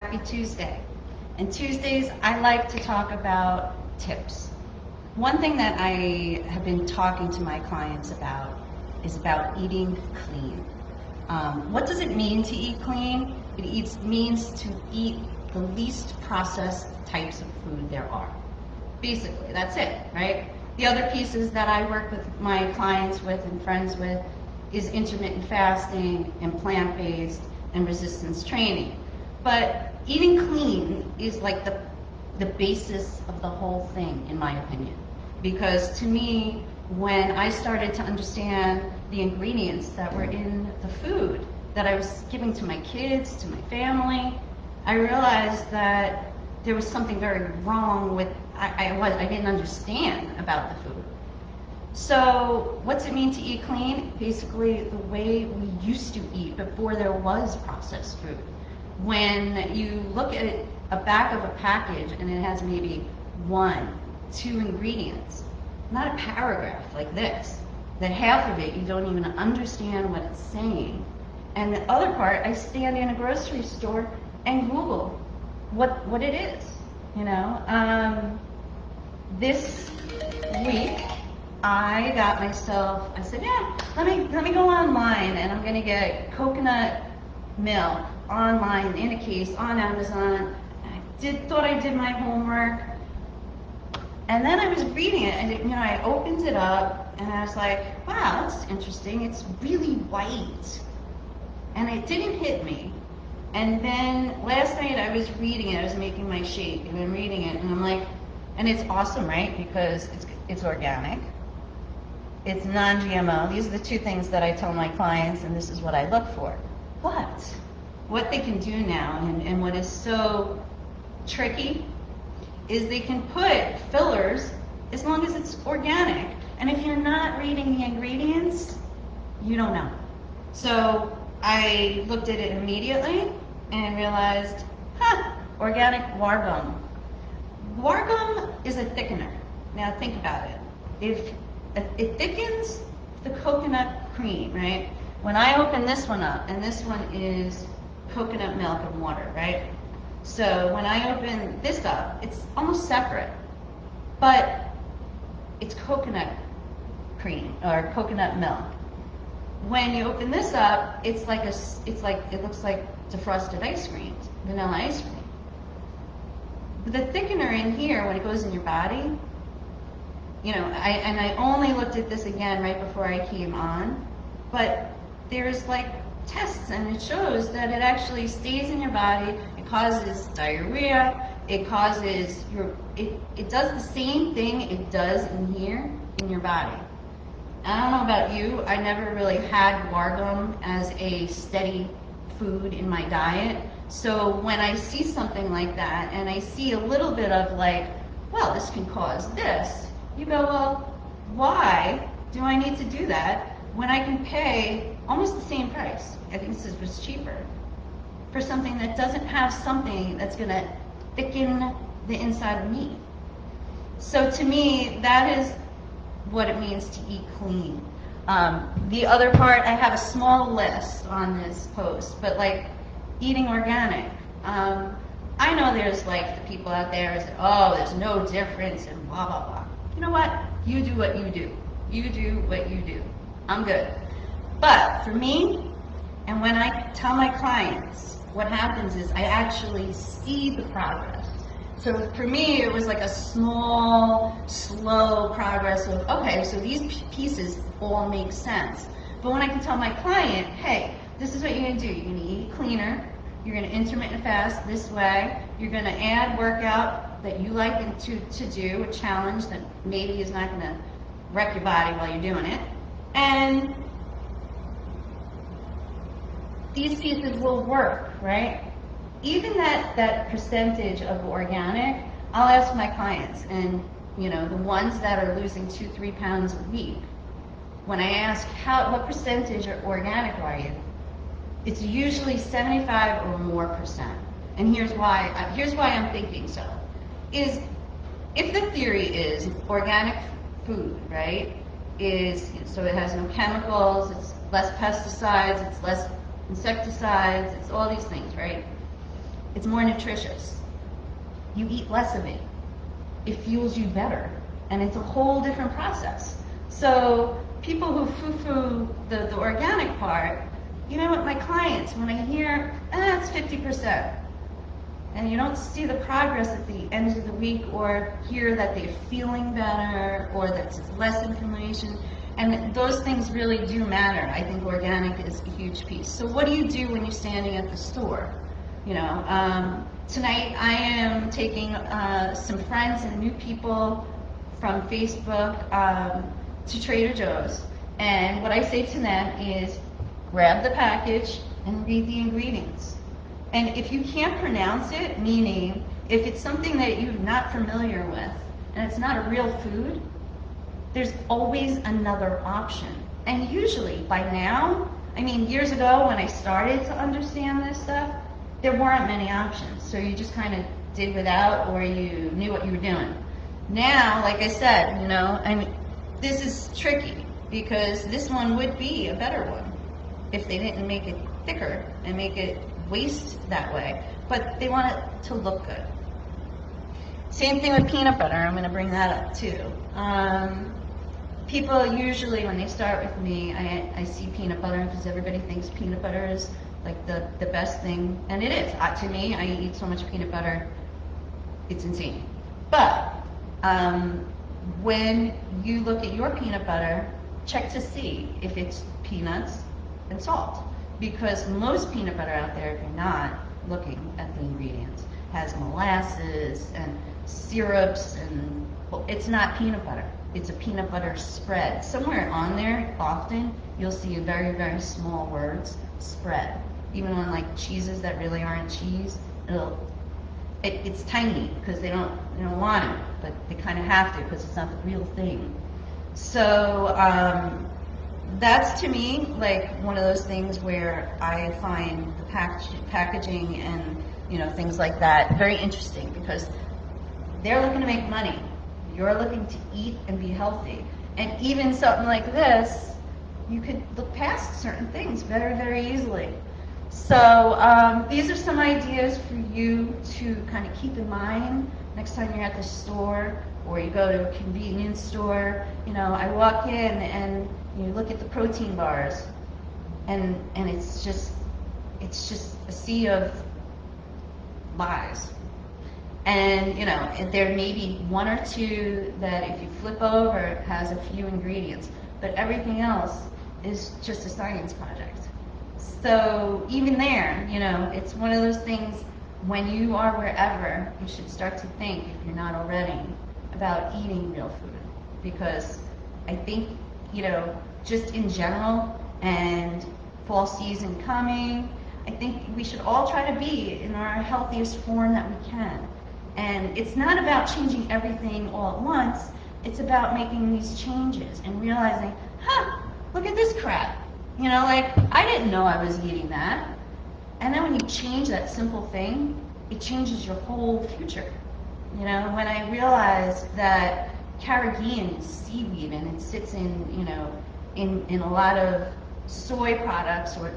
Happy Tuesday. And Tuesdays, I like to talk about tips. One thing that I have been talking to my clients about is about eating clean. What does it mean to eat clean? It means to eat the least processed types of food there are. Basically, that's it, right? The other pieces that I work with my clients with and friends with is intermittent fasting and plant-based and resistance training. But eating clean is like the basis of the whole thing, in my opinion. Because to me, when I started to understand the ingredients that were in the food that I was giving to my kids, to my family, I realized that there was something very wrong with, I didn't understand about the food. So what's it mean to eat clean? Basically the way we used to eat before there was processed food. When you look at a back of a package and it has maybe 1, 2 ingredients, not a paragraph like this, that half of it you don't even understand what it's saying. And the other part, I stand in a grocery store and Google what it is, you know. This week, I got myself, I said, yeah, let me go online and I'm gonna get coconut milk online in a case on Amazon. Thought I did my homework, and then I was reading it, and I opened it up, and I was like, wow, that's interesting. It's really white, and it didn't hit me. And then last night I was reading it. I was making my shake, and I'm reading it, and I'm like, and it's awesome, right? Because it's organic, it's non-GMO. These are the 2 things that I tell my clients, and this is what I look for. But what they can do now, and what is so tricky, is they can put fillers as long as it's organic. And if you're not reading the ingredients, you don't know. So I looked at it immediately and realized, organic guar gum. Guar gum is a thickener. Now think about it. If it thickens the coconut cream, right? When I open this one up, and this one is coconut milk and water, right? So when I open this up, it's almost separate, but it's coconut cream or coconut milk. When you open this up, it looks like defrosted ice cream, vanilla ice cream. But the thickener in here, when it goes in your body, I only looked at this again right before I came on, but there's like tests, and it shows that it actually stays in your body. It causes diarrhea. It causes it does the same thing it does in here in your body. I don't know about you. I never really had guar gum as a steady food in my diet. So when I see something like that, and I see a little bit of like, well, this can cause this, you go, well, why do I need to do that when I can pay almost the same price? I think this was cheaper for something that doesn't have something that's going to thicken the inside of meat. So to me, that is what it means to eat clean. The other part, I have a small list on this post, but like eating organic. I know there's like the people out there who say, oh, there's no difference and blah, blah, blah. You know what? You do what you do. You do what you do. I'm good. But for me, and when I tell my clients, what happens is I actually see the progress. So for me, it was like a small, slow progress of, okay, so these pieces all make sense. But when I can tell my client, hey, this is what you're gonna do. You're gonna eat cleaner, you're gonna intermittent fast this way, you're gonna add workout that you like to do, a challenge that maybe is not gonna wreck your body while you're doing it. And these pieces will work, right? Even that percentage of organic, I'll ask my clients, and the ones that are losing 2-3 pounds a week, when I ask what percentage of organic are you, it's usually 75 or more percent. And here's why I'm thinking so. Is if the theory is organic food, right, so it has no chemicals, it's less pesticides, it's less insecticides, it's all these things, right? It's more nutritious. You eat less of it. It fuels you better. And it's a whole different process. So people who foo-foo the organic part, you know what, my clients, when I hear, it's 50%, and you don't see the progress at the end of the week or hear that they're feeling better or that it's less inflammation, and those things really do matter. I think organic is a huge piece. So what do you do when you're standing at the store? You know, tonight I am taking some friends and new people from Facebook to Trader Joe's, and what I say to them is grab the package and read the ingredients. And if you can't pronounce it, meaning if it's something that you're not familiar with and it's not a real food, there's always another option. And usually by now, I mean, years ago when I started to understand this stuff, there weren't many options. So you just kind of did without, or you knew what you were doing. Now, like I said, you know, I mean, this is tricky because this one would be a better one if they didn't make it thicker and make it waste that way, but they want it to look good. Same thing with peanut butter. I'm going to bring that up too. People usually, when they start with me, I see peanut butter because everybody thinks peanut butter is like the best thing, and it is. To me, I eat so much peanut butter, it's insane. But when you look at your peanut butter, check to see if it's peanuts and salt. Because most peanut butter out there, if you're not looking at the ingredients, has molasses and syrups, and well, it's not peanut butter. It's a peanut butter spread. Somewhere on there, often, you'll see very, very small words, spread. Even on like cheeses that really aren't cheese, it's tiny because they don't want it, but they kind of have to because it's not the real thing. So that's to me like one of those things where I find the packaging and things like that very interesting because they're looking to make money. You're looking to eat and be healthy. And even something like this, you could look past certain things very, very easily. So these are some ideas for you to kind of keep in mind next time you're at the store or you go to a convenience store. I walk in and you look at the protein bars, and it's just a sea of lies. And there may be one or two that if you flip over has a few ingredients, but everything else is just a science project. So even there, it's one of those things when you are wherever, you should start to think, if you're not already, about eating real food. Because I think, just in general, and fall season coming, I think we should all try to be in our healthiest form that we can. And it's not about changing everything all at once, it's about making these changes and realizing, look at this crap. I didn't know I was eating that. And then when you change that simple thing, it changes your whole future. When I realized that carrageenan is seaweed and it sits in a lot of soy products or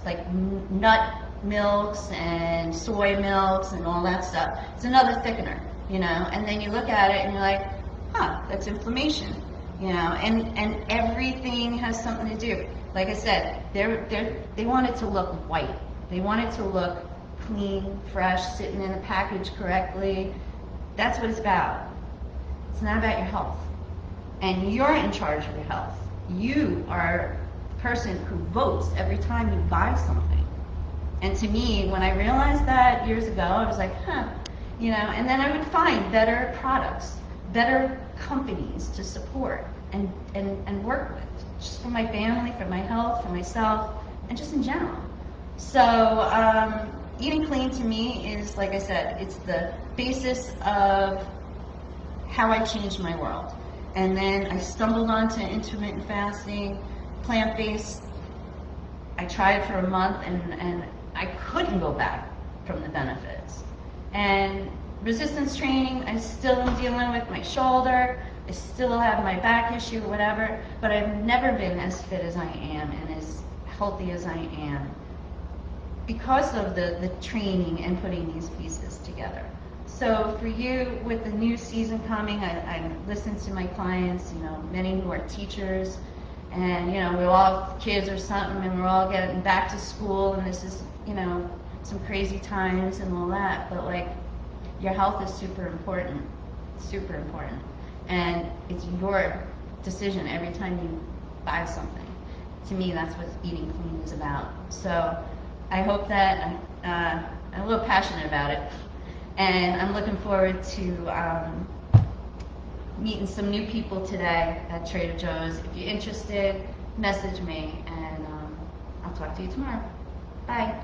like nut milks and soy milks and all that stuff. It's another thickener, and then you look at it and you're like, that's inflammation, and everything has something to do. Like I said, they want it to look white. They want it to look clean, fresh, sitting in the package correctly. That's what it's about. It's not about your health. And you're in charge of your health. You are the person who votes every time you buy something. And to me, when I realized that years ago, I was like, and then I would find better products, better companies to support and work with, just for my family, for my health, for myself, and just in general. So eating clean to me is, like I said, it's the basis of how I changed my world. And then I stumbled onto intermittent fasting, plant-based. I tried for a month and I couldn't go back from the benefits. And resistance training, I still am dealing with my shoulder, I still have my back issue, whatever, but I've never been as fit as I am and as healthy as I am because of the training and putting these pieces together. So for you, with the new season coming, I listen to my clients, many who are teachers, and we're all kids or something, and we're all getting back to school, and this is, some crazy times and all that, but like, your health is super important, and it's your decision every time you buy something. To me, that's what eating clean is about. So I hope that I'm a little passionate about it, and I'm looking forward to meeting some new people today at Trader Joe's. If you're interested, message me, and I'll talk to you tomorrow. Bye.